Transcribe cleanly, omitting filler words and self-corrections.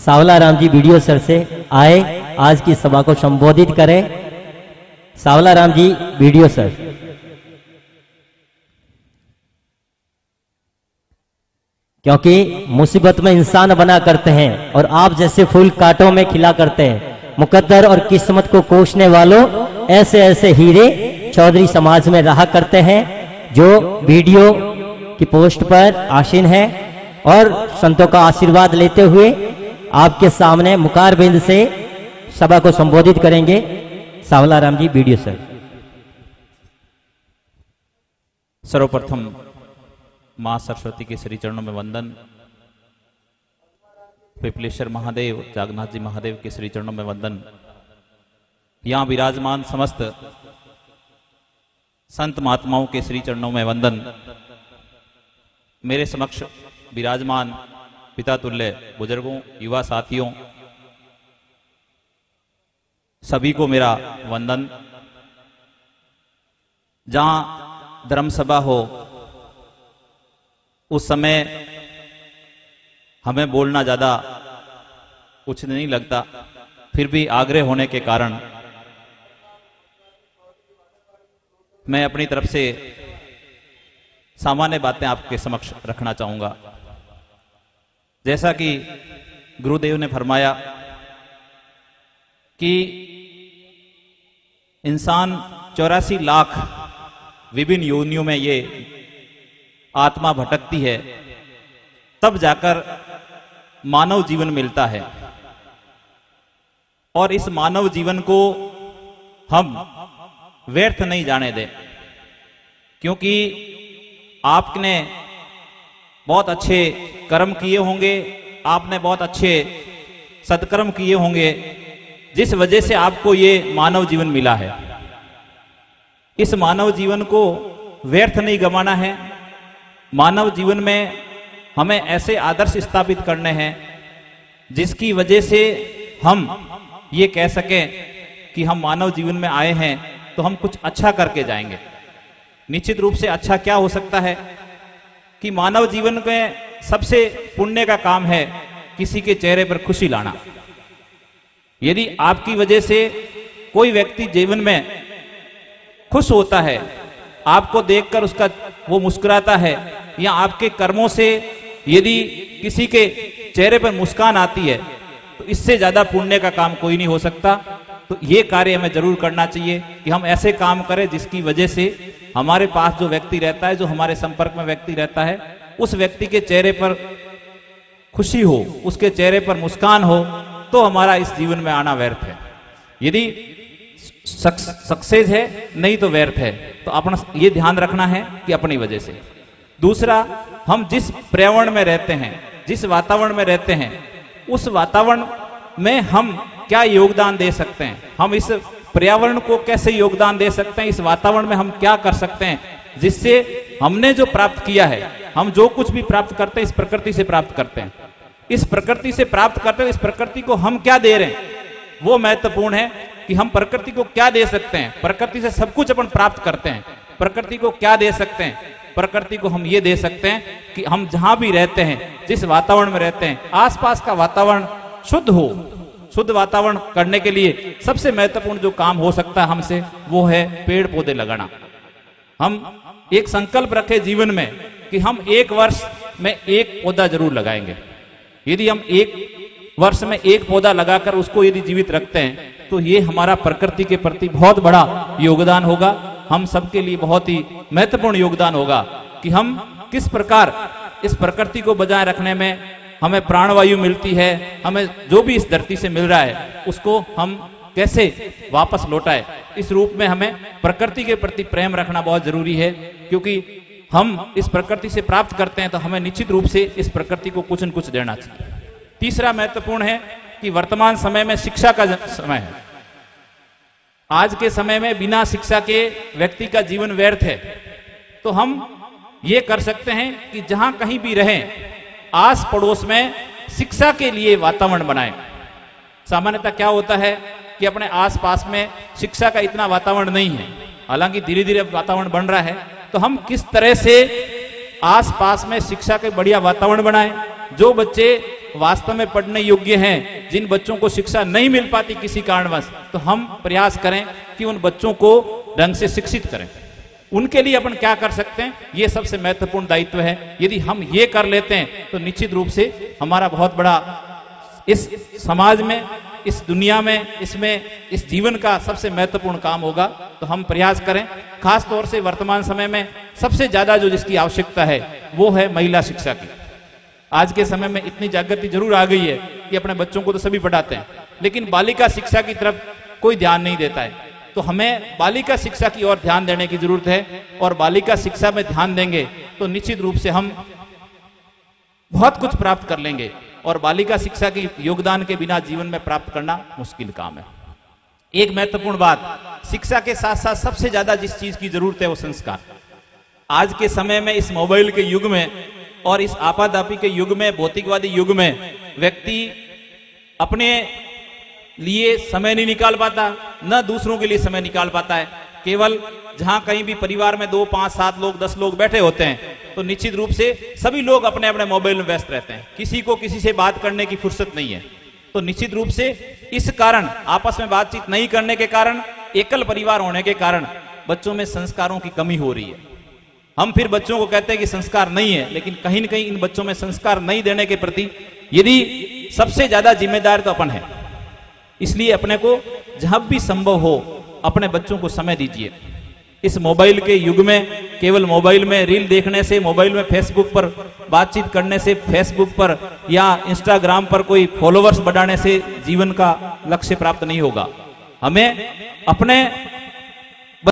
सावला Ram ji video sir से आए, आज की सभा को संबोधित करें। सावला राम जी वीडियो सर। क्योंकि मुसीबत में इंसान बना करते हैं और आप जैसे फूल कांटों में खिला करते हैं। मुकद्दर और किस्मत को कोसने वालों, ऐसे ऐसे हीरे चौधरी समाज में रहा करते हैं जो वीडियो की पोस्ट पर आसीन है और संतों का आशीर्वाद लेते हुए आपके सामने मुखारबिंद से सभा को संबोधित करेंगे। सावला राम जी वीडियो सर। सर्वप्रथम मां सरस्वती के श्री चरणों में वंदन। पिपलेश्वर महादेव, जागन्नाथ जी महादेव के श्री चरणों में वंदन। यहां विराजमान समस्त संत महात्माओं के श्री चरणों में वंदन। मेरे समक्ष विराजमान पिता तुल्य बुजुर्गों, युवा साथियों, सभी को मेरा वंदन। जहां धर्म सभा हो उस समय हमें बोलना ज्यादा उचित नहीं लगता, फिर भी आग्रह होने के कारण मैं अपनी तरफ से सामान्य बातें आपके समक्ष रखना चाहूंगा। जैसा कि गुरुदेव ने फरमाया कि इंसान 84 लाख विभिन्न योनियों में ये आत्मा भटकती है, तब जाकर मानव जीवन मिलता है। और इस मानव जीवन को हम व्यर्थ नहीं जाने दें, क्योंकि आपने बहुत अच्छे कर्म किए होंगे, आपने बहुत अच्छे सत्कर्म किए होंगे, जिस वजह से आपको ये मानव जीवन मिला है। इस मानव जीवन को व्यर्थ नहीं गंवाना है। मानव जीवन में हमें ऐसे आदर्श स्थापित करने हैं जिसकी वजह से हम ये कह सकें कि हम मानव जीवन में आए हैं तो हम कुछ अच्छा करके जाएंगे। निश्चित रूप से अच्छा क्या हो सकता है कि मानव जीवन में सबसे पुण्य का काम है किसी के चेहरे पर खुशी लाना। यदि आपकी वजह से कोई व्यक्ति जीवन में खुश होता है, आपको देखकर उसका वो मुस्कुराता है, या आपके कर्मों से यदि किसी के चेहरे पर मुस्कान आती है, तो इससे ज्यादा पुण्य का काम कोई नहीं हो सकता। तो ये कार्य हमें जरूर करना चाहिए कि हम ऐसे काम करें जिसकी वजह से हमारे पास जो व्यक्ति रहता है, जो हमारे संपर्क में व्यक्ति रहता है, उस व्यक्ति के चेहरे पर खुशी हो, उसके चेहरे पर मुस्कान हो, तो हमारा इस जीवन में आना व्यर्थ है। यदि सक्सेस है, नहीं तो व्यर्थ है। तो अपना ये ध्यान रखना है कि अपनी वजह से। दूसरा, हम जिस पर्यावरण में रहते हैं, जिस वातावरण में रहते हैं, उस वातावरण में हम क्या योगदान दे सकते हैं, हम इस पर्यावरण को कैसे योगदान दे सकते हैं, इस वातावरण में हम क्या कर सकते हैं जिससे हमने जो प्राप्त किया है, हम जो कुछ भी प्राप्त करते हैं इस प्रकृति से प्राप्त करते हैं। इस प्रकृति से प्राप्त करते हैं, इस प्रकृति को हम क्या दे रहे हैं, वो महत्वपूर्ण है कि हम प्रकृति को क्या दे सकते हैं। प्रकृति से सब कुछ अपन प्राप्त करते हैं, प्रकृति को क्या दे सकते हैं, प्रकृति को हम ये दे सकते हैं कि हम जहां भी रहते हैं, जिस वातावरण में रहते हैं, आसपास का वातावरण शुद्ध हो। शुद्ध वातावरण करने के लिए सबसे महत्वपूर्ण जो काम हो सकता है हमसे, वो है पेड़ पौधे लगाना। हम एक संकल्प रखें जीवन में कि हम 1 वर्ष में 1 पौधा जरूर लगाएंगे। यदि हम 1 वर्ष में 1 पौधा लगाकर उसको यदि जीवित रखते हैं, तो ये हमारा प्रकृति के प्रति बहुत बड़ा योगदान होगा। हम सबके लिए बहुत ही महत्वपूर्ण योगदान होगा कि हम किस प्रकार इस प्रकृति को बजाय रखने में हमें प्राणवायु मिलती है, हमें जो भी इस धरती से मिल रहा है उसको हम कैसे वापस लौटाए। इस रूप में हमें प्रकृति के प्रति प्रेम रखना बहुत जरूरी है, क्योंकि हम इस प्रकृति से प्राप्त करते हैं तो हमें निश्चित रूप से इस प्रकृति को कुछ न कुछ देना चाहिए। तीसरा महत्वपूर्ण है कि वर्तमान समय में शिक्षा का समय है। आज के समय में बिना शिक्षा के व्यक्ति का जीवन व्यर्थ है। तो हम ये कर सकते हैं कि जहां कहीं भी रहें, आस पड़ोस में शिक्षा के लिए वातावरण बनाएं। सामान्यतः क्या होता है कि अपने आसपास में शिक्षा का इतना वातावरण नहीं है, हालांकि धीरे धीरे वातावरण बन रहा है। तो हम किस तरह से आसपास में शिक्षा के बढ़िया वातावरण बनाएं, जो बच्चे वास्तव में पढ़ने योग्य हैं, जिन बच्चों को शिक्षा नहीं मिल पाती किसी कारणवश, तो हम प्रयास करें कि उन बच्चों को ढंग से शिक्षित करें। उनके लिए अपन क्या कर सकते हैं, ये सबसे महत्वपूर्ण दायित्व है। यदि हम ये कर लेते हैं तो निश्चित रूप से हमारा बहुत बड़ा इस समाज में, इस दुनिया में, इस जीवन का सबसे महत्वपूर्ण काम होगा। तो हम प्रयास करें, खास तौर से वर्तमान समय में सबसे ज्यादा जो जिसकी आवश्यकता है वो है महिला शिक्षा की। आज के समय में इतनी जागृति जरूर आ गई है कि अपने बच्चों को तो सभी पढ़ाते हैं, लेकिन बालिका शिक्षा की तरफ कोई ध्यान नहीं देता है। तो हमें बालिका शिक्षा की ओर ध्यान देने की जरूरत है, और बालिका शिक्षा में ध्यान देंगे तो निश्चित रूप से हम बहुत कुछ प्राप्त कर लेंगे, और बालिका शिक्षा के योगदान के बिना जीवन में प्राप्त करना मुश्किल काम है। एक महत्वपूर्ण बात, शिक्षा के साथ साथ सबसे ज्यादा जिस चीज की जरूरत है वो संस्कार। आज के समय में, इस मोबाइल के युग में और इस आपाधापी के युग में, भौतिकवादी युग में, व्यक्ति अपने लिए समय नहीं निकाल पाता, न दूसरों के लिए समय निकाल पाता है। केवल जहां कहीं भी परिवार में 2, 5, 7 लोग, 10 लोग बैठे होते हैं तो निश्चित रूप से सभी लोग अपने अपने मोबाइल में व्यस्त रहते हैं, किसी को किसी से बात करने की फुर्सत नहीं है। तो निश्चित रूप से इस कारण, आपस में बातचीत नहीं करने के कारण, एकल परिवार होने के कारण बच्चों में संस्कारों की कमी हो रही है। हम फिर बच्चों को कहते हैं कि संस्कार नहीं है, लेकिन कहीं न कहीं इन बच्चों में संस्कार नहीं देने के प्रति यदि सबसे ज्यादा जिम्मेदार तो अपन है। इसलिए अपने को जहां भी संभव हो अपने बच्चों को समय दीजिए। इस मोबाइल के युग में केवल मोबाइल में रील देखने से, मोबाइल में फेसबुक पर बातचीत करने से, फेसबुक पर या इंस्टाग्राम पर कोई फॉलोवर्स बढ़ाने से जीवन का लक्ष्य प्राप्त नहीं होगा। हमें अपने